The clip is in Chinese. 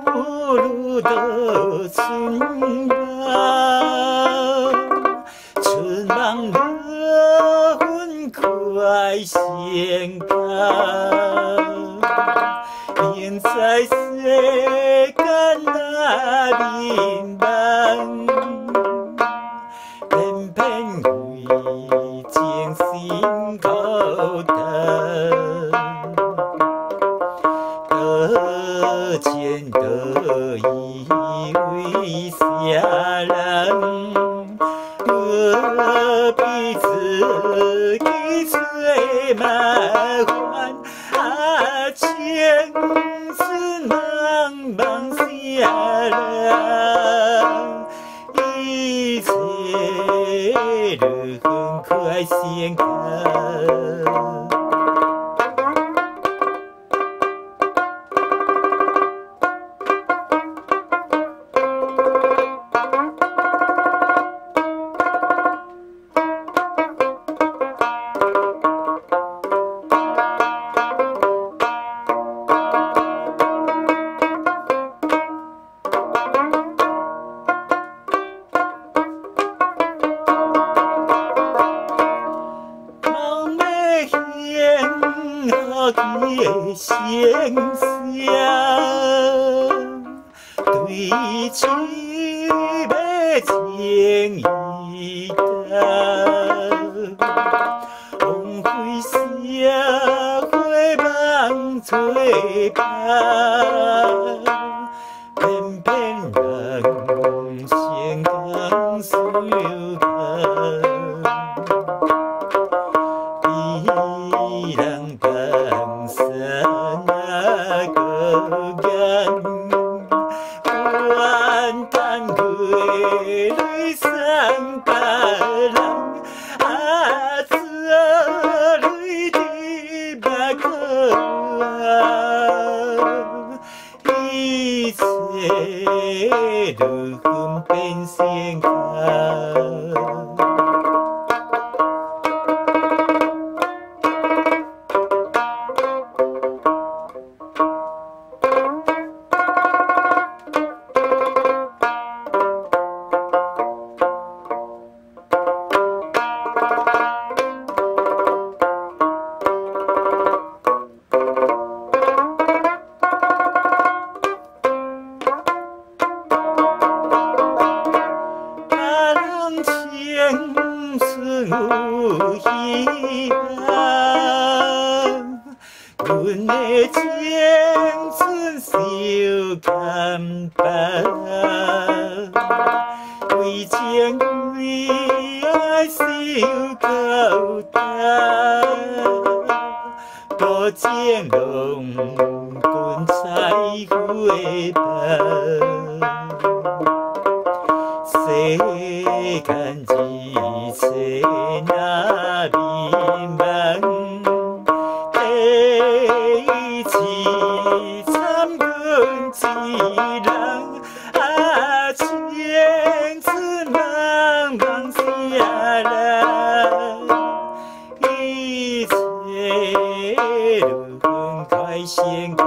路的春光，春梦乐魂快先开，人在世间那明白，偏偏为情心孤单。得见得以为下人，何必自己最麻烦？情是茫茫下人，一切日很快先开。夜声声，对痴要情意淡。枉费社会梦吹盼，偏偏人生更输看。人放下那个人，怨叹归来伤别人，这里的那个一切如风变先开。情有希望，阮的青春受牵绊，为情为爱受孤单，多情浪滚彩花瓣。世间一切那迷茫，第一次参阮一人，情是茫茫下人，一切如风快先开。